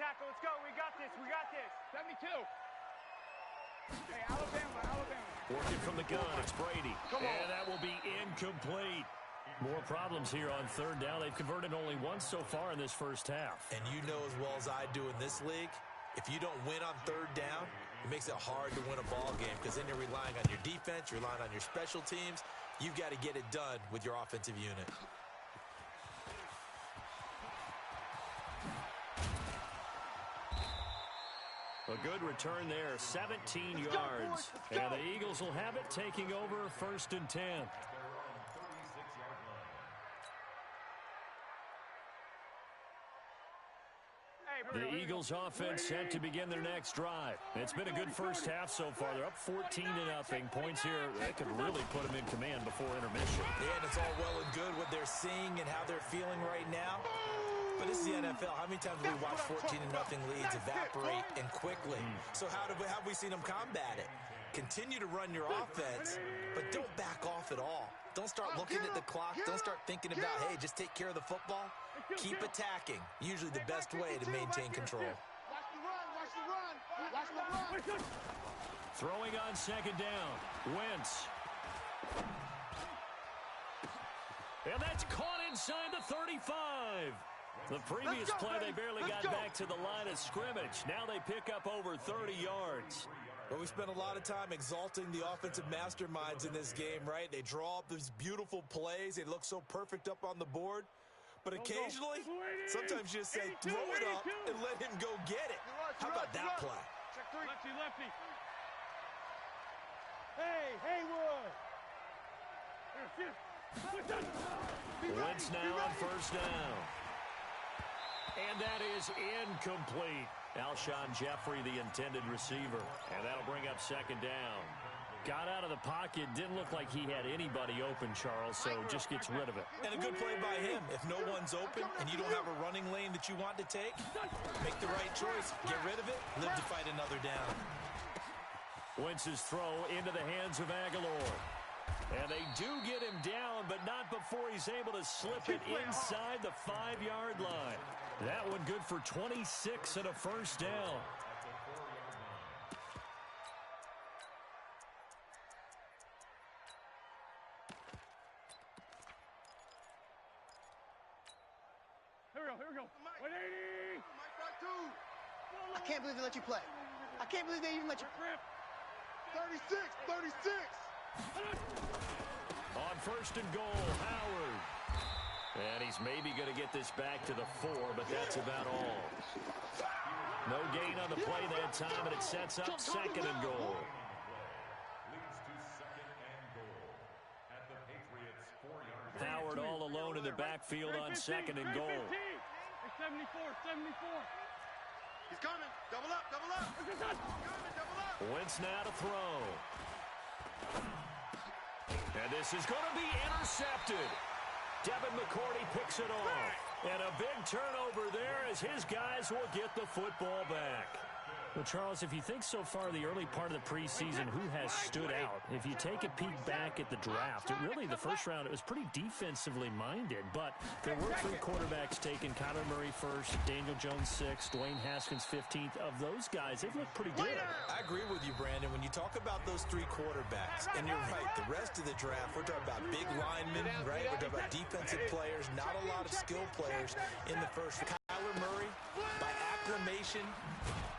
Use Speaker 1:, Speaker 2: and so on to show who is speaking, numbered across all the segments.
Speaker 1: tackle. Let's go. We got this. We got this.
Speaker 2: 72. Hey, Alabama.
Speaker 3: Working from the gun, it's Brady. And that will be incomplete. More problems here on third down. They've converted only once so far in this first half.
Speaker 4: And you know as well as I do in this league, if you don't win on third down, it makes it hard to win a ball game because then you're relying on your defense, you're relying on your special teams. You've got to get it done with your offensive unit.
Speaker 3: A good return there, 17 yards. And the Eagles will have it, taking over 1st and 10. The Eagles offense set to begin their next drive. It's been a good first half so far. They're up 14-0. Points here that could really put them in command before intermission.
Speaker 4: Yeah, and it's all well and good what they're seeing and how they're feeling right now. But it's the NFL. How many times have we watched 14-0 leads evaporate and quickly? So how have we seen them combat it? Continue to run your offense, but don't back off at all. Don't start looking at the clock. Don't start thinking about, hey, just take care of the football. Keep attacking. Usually the best way to maintain control.
Speaker 2: Watch the run. Watch the run.
Speaker 3: Throwing on 2nd down. Wentz. And that's caught inside the 35. The previous play, they barely got back to the line of scrimmage. Now they pick up over 30 yards.
Speaker 4: Well, we spent a lot of time exalting the offensive masterminds in this game, right? They draw up these beautiful plays. They look so perfect up on the board. But occasionally, sometimes you just say, throw it up and let him go get it. How about that play?
Speaker 2: Lefty. Hey, Haywood.
Speaker 3: Wentz now on 1st down. And that is incomplete. Alshon Jeffrey, the intended receiver. And that'll bring up 2nd down. Got out of the pocket. Didn't look like he had anybody open, Charles, so just gets rid of it.
Speaker 4: And a good play by him. If no one's open and you don't have a running lane that you want to take, make the right choice. Get rid of it. Live to fight another down.
Speaker 3: Wentz's throw into the hands of Aguilar. And they do get him down, but not before he's able to slip it inside the 5-yard line. That one good for 26 and a 1st down.
Speaker 2: Here we go. 180.
Speaker 5: I can't believe they let you play. I can't believe they even let you.
Speaker 2: 36.
Speaker 3: On 1st and goal, Howard. And he's maybe going to get this back to the 4, but that's about all. No gain on the play that time, and it sets up 2nd and goal. Howard all alone in the backfield on 2nd and goal.
Speaker 2: 74.
Speaker 1: He's coming. Double up.
Speaker 3: Wentz now to throw. And this is going to be intercepted. Devin McCourty picks it off. And a big turnover there as his guys will get the football back. Well, Charles, if you think so far the early part of the preseason, who has stood out? If you take a peek back at the draft, really the first round, it was pretty defensively minded. But there were 3 quarterbacks taken. Kyler Murray 1st, Daniel Jones 6th, Dwayne Haskins 15th. Of those guys, they've looked pretty good.
Speaker 4: I agree with you, Brandon. When you talk about those 3 quarterbacks, and you're right, the rest of the draft, we're talking about big linemen, right? We're talking about defensive players, not a lot of skill players in the first. Kyler Murray, by acclamation,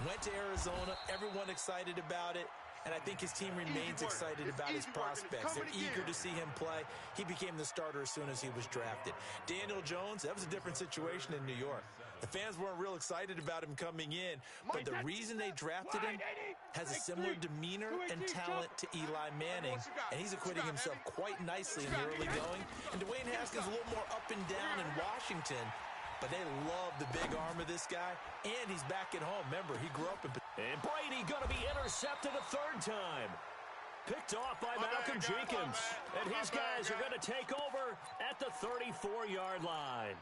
Speaker 4: went to Arizona. Everyone excited about it. And I think his team remains excited about his prospects. They're eager to see him play. He became the starter as soon as he was drafted. Daniel Jones, that was a different situation in New York. The fans weren't real excited about him coming in. But the reason they drafted him has a similar demeanor and talent to Eli Manning. And he's acquitting himself quite nicely in the early going. And Dwayne Haskins a little more up and down in Washington. But they love the big arm of this guy, and he's back at home. Remember, he grew up in...
Speaker 3: And Brady going to be intercepted a 3rd time. Picked off by Malcolm Jenkins. And his guys are going to take over at the 34-yard line.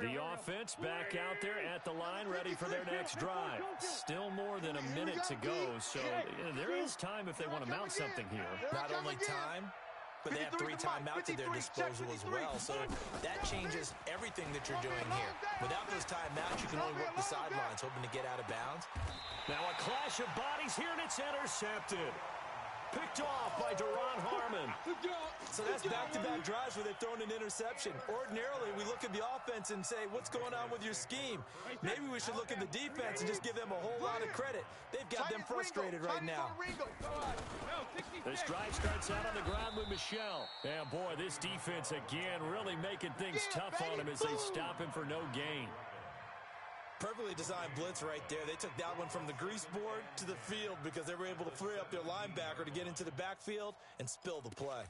Speaker 3: The offense back out there at the line, ready for their next drive. Still more than than a minute to go, so there is time if they want to mount something here.
Speaker 4: Not only time, but they have 3 timeouts at their disposal as well, so that changes everything that you're doing here. Without those timeouts, you can only work the sidelines, hoping to get out of bounds.
Speaker 3: Now a clash of bodies here, and it's intercepted. Picked off by Duron Harmon.
Speaker 4: So that's back-to-back drives where they've thrown an interception. Ordinarily, we look at the offense and say, what's going on with your scheme? Maybe we should look at the defense and just give them a whole lot of credit. They've got them frustrated right now.
Speaker 3: This drive starts out on the ground with Michel. And boy, this defense again really making things tough on him as they stop him for no gain.
Speaker 4: Perfectly designed blitz right there. They took that one from the grease board to the field because they were able to free up their linebacker to get into the backfield and spill the play.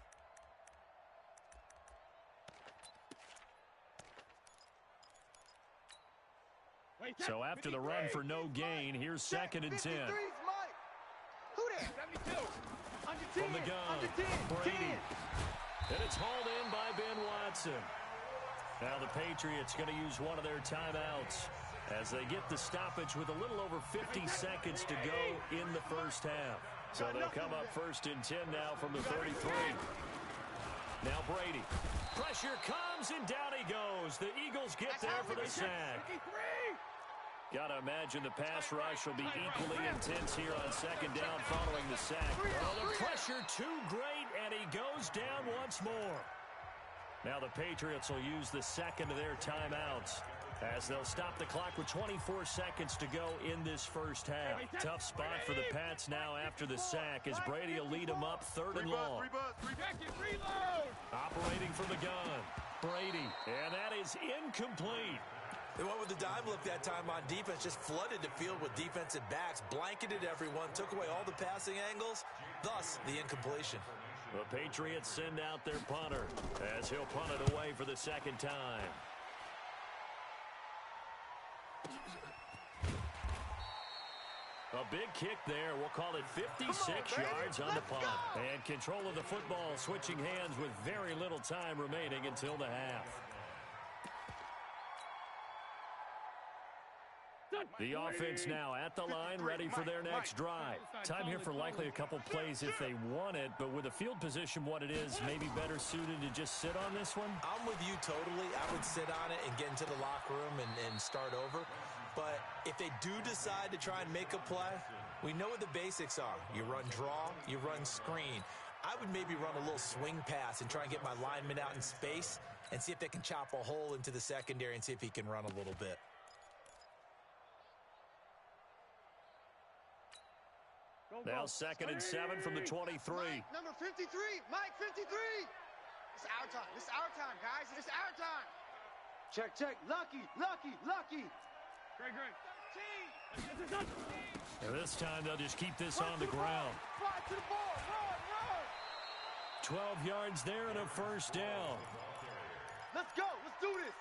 Speaker 3: So after the run for no gain, here's 2nd and 10.
Speaker 5: Who there?
Speaker 3: From the gun, Brady. And it's hauled in by Ben Watson. Now the Patriots going to use one of their timeouts as they get the stoppage with a little over 50 seconds to go in the first half. So they'll come up 1st and 10 now from the 33. Now Brady. Pressure comes, and down he goes. The Eagles get there for the sack. Got to imagine the pass rush will be equally intense here on 2nd down following the sack. Oh, the pressure too great, and he goes down once more. Now the Patriots will use the 2nd of their timeouts as they'll stop the clock with 24 seconds to go in this first half. Tough spot for the Pats now after the sack as Brady will lead them up 3rd and long. Operating from the gun, Brady, and that is incomplete.
Speaker 4: They went with the dime look that time on defense, just flooded the field with defensive backs, blanketed everyone, took away all the passing angles, thus the incompletion.
Speaker 3: The Patriots send out their punter as he'll punt it away for the 2nd time. A big kick there. We'll call it 56 yards on the punt. And control of the football switching hands with very little time remaining until the half. The offense now at the line, ready for their next drive. Time here for likely a couple plays if they want it, but with the field position what it is, maybe better suited to just sit on this one?
Speaker 4: I'm with you totally. I would sit on it and get into the locker room and start over. But if they do decide to try and make a play, we know what the basics are. You run draw, you run screen. I would maybe run a little swing pass and try and get my lineman out in space and see if they can chop a hole into the secondary and see if he can run a little bit.
Speaker 3: Now 2nd and 7 from the 23.
Speaker 5: Mike, number 53. Mike, 53. It's our time. It's our time, guys. It's our time.
Speaker 2: Check. Lucky. Great.
Speaker 3: And this time they'll just keep this on the ground.
Speaker 2: Fly to the ball. Run.
Speaker 3: 12 yards there and a 1st down.
Speaker 2: Let's go. Let's do this.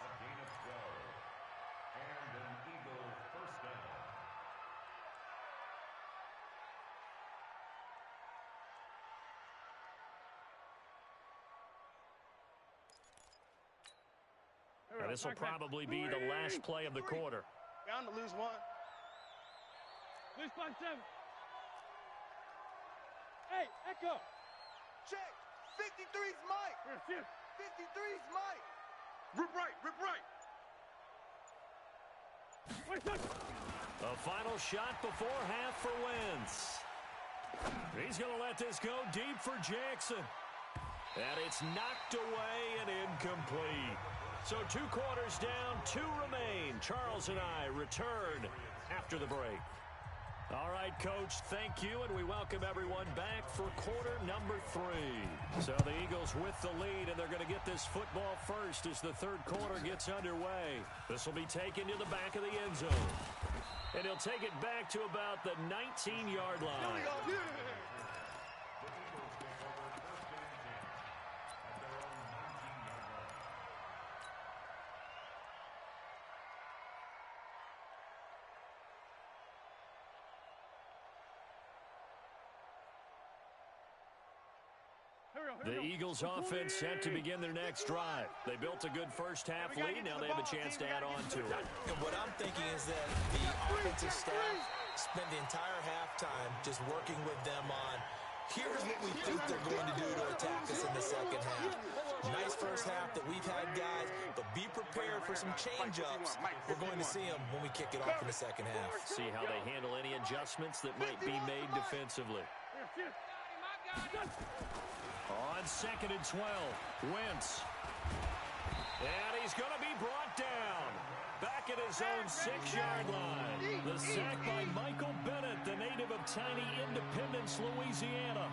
Speaker 3: And this will probably be the last play of the quarter.
Speaker 5: Bound to lose one.
Speaker 2: Lose by 7. Hey, Echo.
Speaker 1: Check. 53's Mike. 53's Mike. Rip right.
Speaker 3: A final shot before half for Wentz. He's going to let this go deep for Jackson. And it's knocked away and incomplete. So 2 quarters down, 2 remain. Charles and I return after the break. All right, Coach, thank you, and we welcome everyone back for quarter number 3. So the Eagles with the lead, and they're going to get this football first as the 3rd quarter gets underway. This will be taken to the back of the end zone. And he'll take it back to about the 19-yard line. The Eagles offense set to begin their next drive. They built a good first half lead. Now they have a chance to add on to it.
Speaker 4: And what I'm thinking is that the offensive staff spent the entire halftime just working with them on, here's what we think they're going to do to attack us in the second half. Nice first half that we've had, guys, but be prepared for some change-ups. We're going to see them when we kick it off in the second half.
Speaker 3: See how they handle any adjustments that might be made defensively. On 2nd and 12, Wentz. And he's going to be brought down. Back at his own 6-yard line. The sack by Michael Bennett, the native of tiny Independence, Louisiana.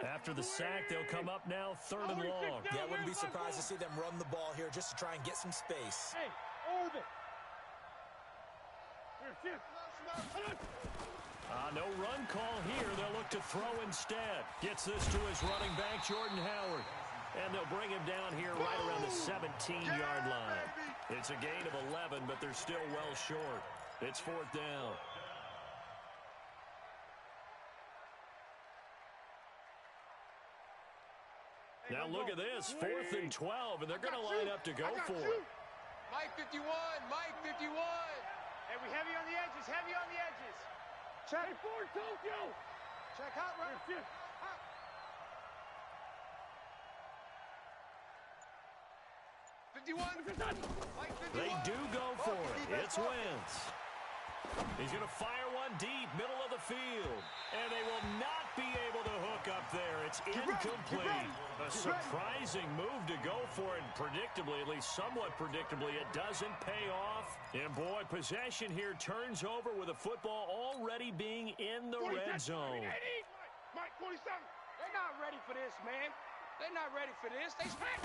Speaker 3: After the sack, they'll come up now 3rd and long.
Speaker 4: Yeah, I wouldn't be surprised to see them run the ball here just to try and get some space.
Speaker 2: Hey, over.
Speaker 3: No run call here. They'll look to throw instead. Gets this to his running back, Jordan Howard. And they'll bring him down here right around the 17-yard line. It's a gain of 11, but they're still well short. It's 4th down. Now look at this, 4th and 12, and they're going to line up to go for it.
Speaker 5: Mike 51, Mike 51.
Speaker 2: Hey, we heavy on the edges, heavy on the edges. Check. Hey, Ford, Tokyo.
Speaker 5: Check out, right?
Speaker 2: Here.
Speaker 5: 51. Mike 51.
Speaker 3: They do go for it. It's Wentz. He's going to fire one deep, middle of the field. And they will not be able to hook up there. It's incomplete. A surprising move to go for it. Predictably, at least somewhat predictably, it doesn't pay off. And boy, possession here turns over with the football already being in the red zone.
Speaker 2: Mike 47. They're not ready for this, man. They're not ready for this. They smack.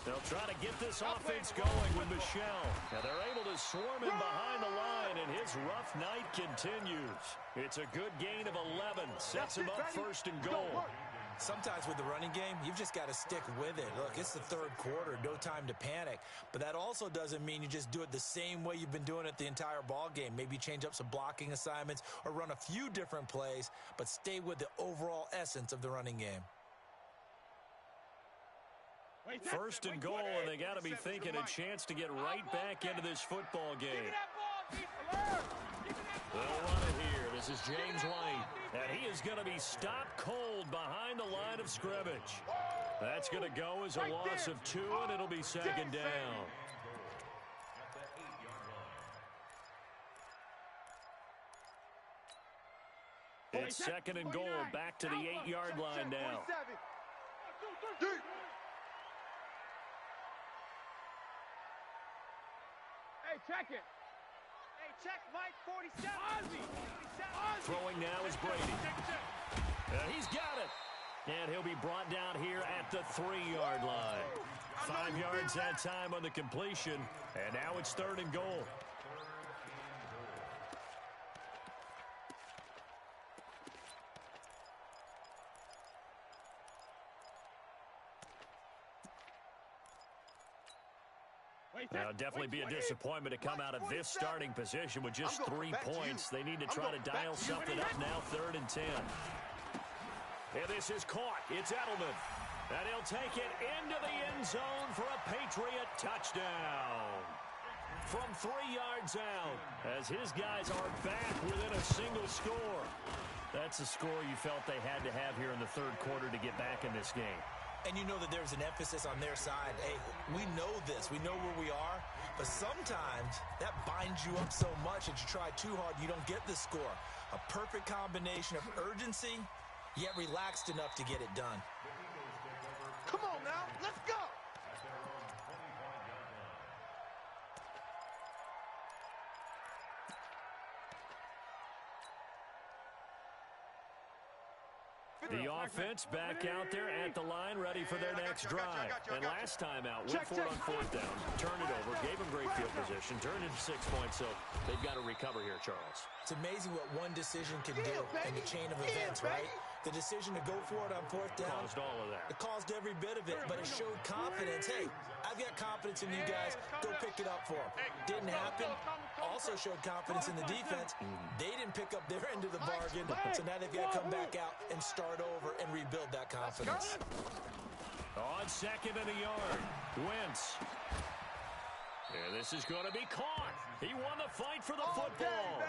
Speaker 3: They'll try to get this offense going with Michel. Now they're able to swarm him behind the line, and his rough night continues. It's a good gain of 11. Sets him up 1st and goal.
Speaker 4: Sometimes with the running game, you've just got to stick with it. Look, it's the 3rd quarter, no time to panic. But that also doesn't mean you just do it the same way you've been doing it the entire ball game. Maybe change up some blocking assignments or run a few different plays, but stay with the overall essence of the running game.
Speaker 3: 1st and goal, and they got to be thinking a chance to get right back into this football game. They'll run it here. This is James White, and he is going to be stopped cold behind the line of scrimmage. That's going to go as a loss of 2, and it'll be 2nd down. It's 2nd and goal, back to the 8-yard line now.
Speaker 2: Hey, check it. Hey, check Mike 47. Ozzy.
Speaker 3: Throwing now is Brady. He's got it. And he'll be brought down here at the 3-yard line. 5 yards that time on the completion. And now it's 3rd and goal. Now, definitely be a disappointment to come out of this starting position with just 3 points. They need to try to dial something up now, 3rd and 10. And this is caught. It's Edelman. And he'll take it into the end zone for a Patriot touchdown. From 3 yards out, as his guys are back within a single score. That's a score you felt they had to have here in the 3rd quarter to get back in this game.
Speaker 4: And you know that there's an emphasis on their side. Hey, we know this. We know where we are. But sometimes that binds you up so much that you try too hard, you don't get the score. A perfect combination of urgency, yet relaxed enough to get it done.
Speaker 5: Come on now, let's go.
Speaker 3: The offense back out there at the line, ready for their next drive. And last time out, went for it on 4th down, turned it over, gave them great field position, turned it to 6 points, so they've got to recover here, Charles.
Speaker 4: It's amazing what one decision can do in the chain of events, right? The decision to go for it on 4th down.
Speaker 3: Caused all of that.
Speaker 4: It caused every bit of it, but it showed confidence. Hey, I've got confidence in you guys. Go pick it up for them. Didn't happen. Also showed confidence in the defense. They didn't pick up their end of the bargain, so now they've got to come back out and start over and rebuild that confidence.
Speaker 3: On 2nd and a yard, Wentz. And this is going to be caught. He won the fight for the football.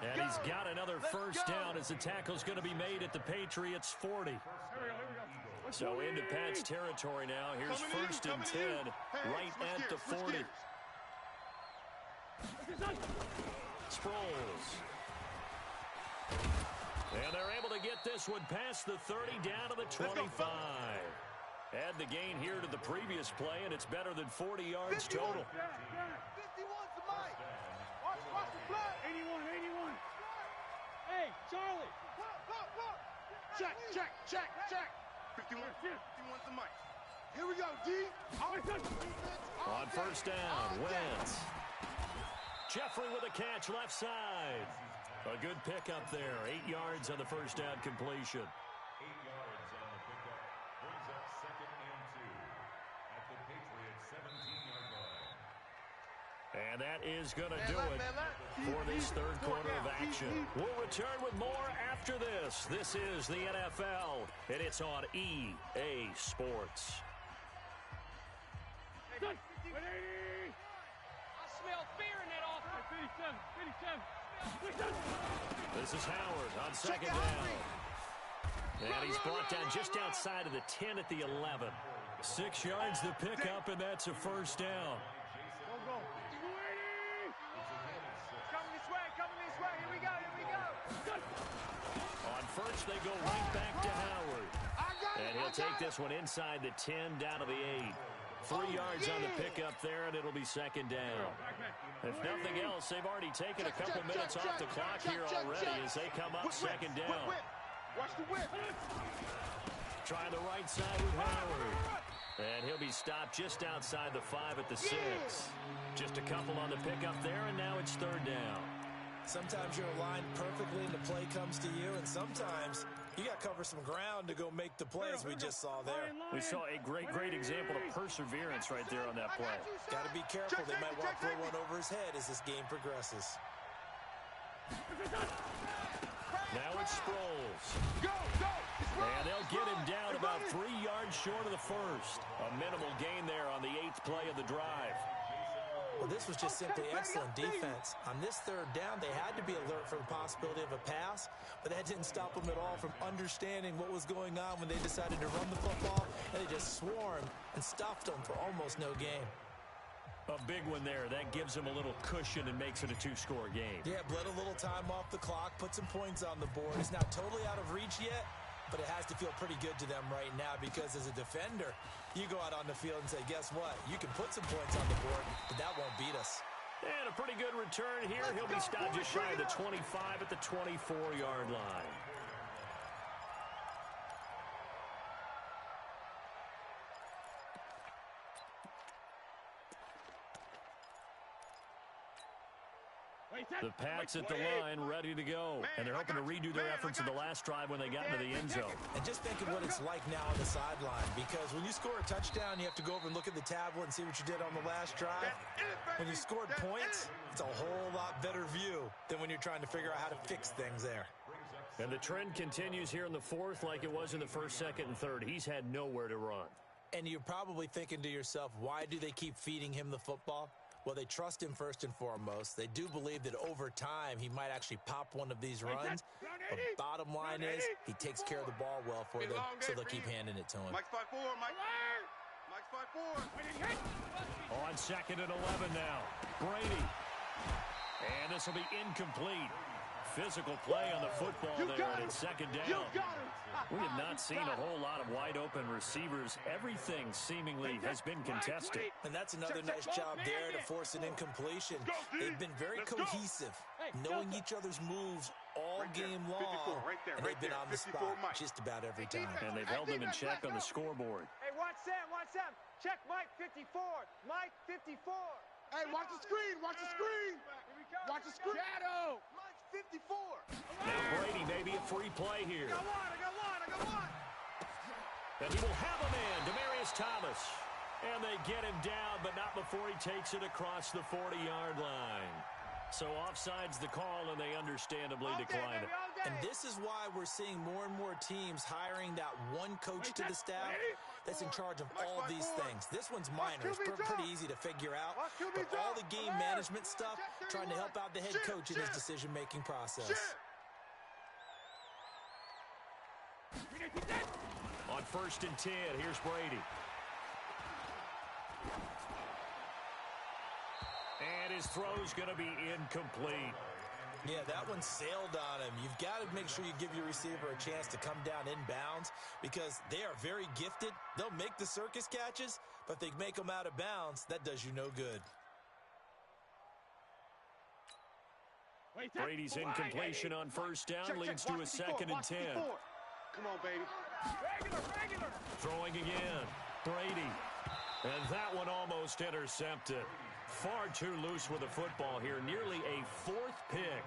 Speaker 3: And he's got another first down as the tackle's going to be made at the Patriots' 40. So into Pat's territory now. Here's first and 10 right at the 40. Sproles. And they're able to get this one past the 30 down to the 25. Add the gain here to the previous play, and it's better than 40 yards total.
Speaker 1: 51's the mic. Watch the play.
Speaker 2: 81. Hey, Charlie.
Speaker 1: Check. 51's the mic. Here we go, D.
Speaker 3: On first down, Wentz. Jeffrey with a catch left side. A good pickup there. 8 yards on the first down completion.
Speaker 6: 8 yards on the pickup. Brings up 2nd and 2 at the Patriots' 17-yard line.
Speaker 3: And that is going to do it for this third quarter of action. We'll return with more after this. This is the NFL, and it's on EA Sports.
Speaker 2: I smell fear in that office. 57.
Speaker 3: This is Howard on second down. And he's brought down just outside of the 10 at the 11. 6 yards the pickup, and that's a first down.
Speaker 2: Go. Coming this way. Here we go.
Speaker 3: On first, they go right back to Howard. And he'll take this one inside the 10 down to the 8. 3 yards on the pickup there, and it'll be second down. If nothing else, they've already taken a couple minutes off the clock here already as they come up second down.
Speaker 1: Watch the whip.
Speaker 3: Trying the right side with Howard. And he'll be stopped just outside the 5 at the 6. Just a couple on the pickup there, and now it's third down.
Speaker 4: Sometimes you're aligned perfectly and the play comes to you, and sometimes you got to cover some ground to go make the plays we just saw there.
Speaker 3: We saw a great example of perseverance right there on that play.
Speaker 4: Got to be careful. They might want to throw one over his head as this game progresses.
Speaker 3: Now it's Sproles. And they'll get him down about 3 yards short of the first. A minimal gain there on the 8th play of the drive.
Speaker 4: Well, this was just simply excellent defense. On this third down, they had to be alert for the possibility of a pass, but that didn't stop them at all from understanding what was going on when they decided to run the football, and they just swarmed and stuffed them for almost no gain.
Speaker 3: A big one there. That gives them a little cushion and makes it a 2-score game.
Speaker 4: Yeah, bled a little time off the clock, put some points on the board. It's not totally out of reach yet, but it has to feel pretty good to them right now because as a defender, you go out on the field and say, guess what? You can put some points on the board, but that won't beat us.
Speaker 3: And a pretty good return here. He'll be stopped just shy of the 25 at the 24-yard line. The Pats at the line, ready to go. And they're hoping to redo their efforts in the last drive when they got into the end zone.
Speaker 4: And just think of what it's like now on the sideline, because when you score a touchdown, you have to go over and look at the tablet and see what you did on the last drive. When you scored points, it's a whole lot better view than when you're trying to figure out how to fix things there.
Speaker 3: And the trend continues here in the fourth like it was in the first, second, and third. He's had nowhere to run.
Speaker 4: And you're probably thinking to yourself, why do they keep feeding him the football? Well, they trust him first and foremost. They do believe that over time he might actually pop one of these runs. But bottom line is he takes care of the ball well for them, so they'll keep handing it to him.
Speaker 1: Mike's 5-4, Mike's 5-4.
Speaker 3: On second and 11 now. Brady. And this will be incomplete. Physical play on the football there, and it's second down. We have not seen a whole lot of wide-open receivers. Everything seemingly has been contested.
Speaker 4: And that's another nice job there to force an incompletion. They've been very cohesive, knowing each other's moves all game long, and they've been on the spot just about every time.
Speaker 3: And they've held them in check on the scoreboard.
Speaker 5: Hey, watch Sam. Check Mike 54. Mike 54.
Speaker 1: Hey, watch the screen. Watch the screen. Watch the screen.
Speaker 5: Shadow. Mike's 54.
Speaker 3: Now Brady, maybe a free play here.
Speaker 5: I got one.
Speaker 3: And he will have a man, Demaryius Thomas. And they get him down, but not before he takes it across the 40-yard line. So offside's the call, and they understandably decline it.
Speaker 4: And this is why we're seeing more and more teams hiring that one coach to the staff that's in charge of all these things. This one's minor. It's pretty easy to figure out. But all the game management stuff, trying to help out the head coach in his decision-making process.
Speaker 3: On 1st and 10, here's Brady. And his throw's going to be incomplete.
Speaker 4: Yeah, that one sailed on him. You've got to make sure you give your receiver a chance to come down inbounds because they are very gifted. They'll make the circus catches, but if they make them out of bounds, that does you no good.
Speaker 3: Brady's incompletion on 1st down leads to a 2nd and 10.
Speaker 1: Come on, baby. Regular.
Speaker 3: Throwing again. Brady. And that one almost intercepted. Far too loose with the football here. Nearly a 4th pick.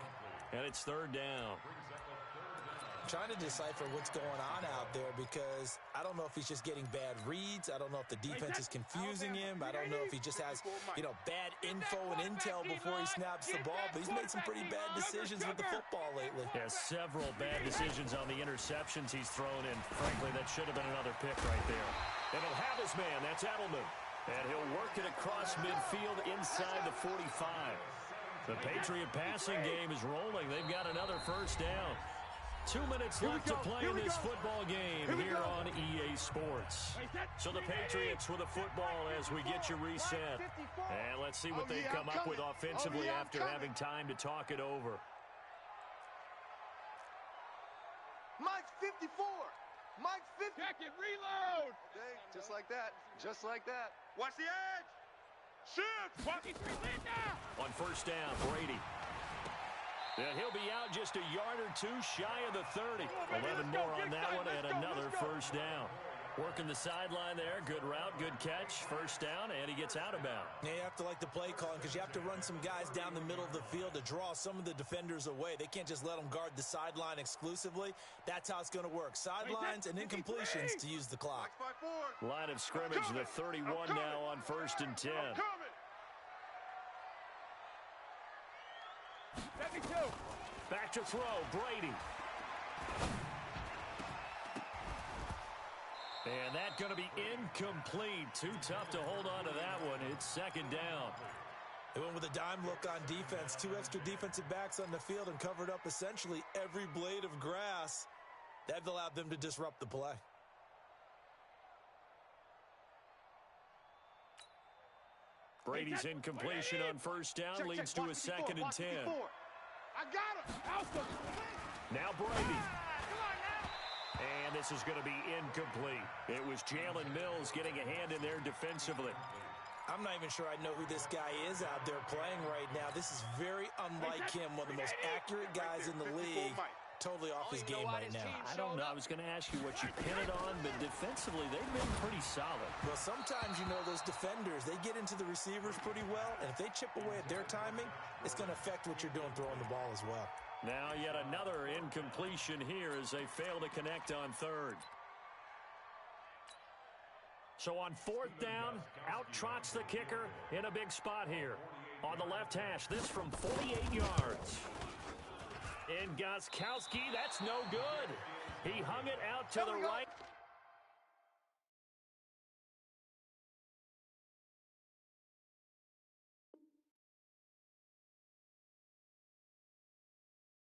Speaker 3: And it's 3rd down.
Speaker 4: I'm trying to decipher what's going on out there because I don't know if he's just getting bad reads. I don't know if the defense is confusing him. I don't know if he just has, bad info and intel before he snaps the ball. But he's made some pretty bad decisions with the football lately.
Speaker 3: Yeah, several bad decisions on the interceptions he's thrown in. Frankly, that should have been another pick right there. And he'll have his man. That's Edelman. And he'll work it across midfield inside the 45. The Patriot passing game is rolling. They've got another 1st down. 2 minutes left to play in this football game here on EA Sports. So the Patriots with a football as we get you reset. And let's see what they come up with offensively after having time to talk it over.
Speaker 5: Mike's 54. Mike's 50.
Speaker 1: Check it, reload.
Speaker 5: Okay, just like that. Just like that.
Speaker 1: Watch the edge. Shift. 23 now.
Speaker 3: On 1st down, Brady. And he'll be out just a yard or two shy of the 30. 11 more on that one and another 1st down. Working the sideline there. Good route, good catch. 1st down, and he gets out of bounds.
Speaker 4: Yeah, you have to like the play calling because you have to run some guys down the middle of the field to draw some of the defenders away. They can't just let them guard the sideline exclusively. That's how it's going to work. Sidelines and incompletions to use the clock.
Speaker 3: Line of scrimmage, the 31 now on 1st and 10.
Speaker 1: 72.
Speaker 3: Back to throw, Brady. And that's going to be incomplete. Too tough to hold on to that one. It's 2nd down.
Speaker 4: They went with a dime look on defense. 2 extra defensive backs on the field and covered up essentially every blade of grass. That allowed them to disrupt the play.
Speaker 3: Brady's incompletion on 1st down leads to a 2nd and 10.
Speaker 1: I got him.
Speaker 3: Now Brady. And this is going to be incomplete. It was Jalen Mills getting a hand in there defensively.
Speaker 4: I'm not even sure I know who this guy is out there playing right now. This is very unlike him, one of the most accurate guys in the league. Totally off his game right now.
Speaker 3: I don't know. I was going to ask you what you pin it on, but defensively, they've been pretty solid.
Speaker 4: Well, sometimes, those defenders, they get into the receivers pretty well, and if they chip away at their timing, it's going to affect what you're doing throwing the ball as well.
Speaker 3: Now yet another incompletion here as they fail to connect on 3rd. So on 4th down, out trots the kicker in a big spot here. On the left hash, this from 48 yards. And Gostkowski, that's no good. He hung it out to the right.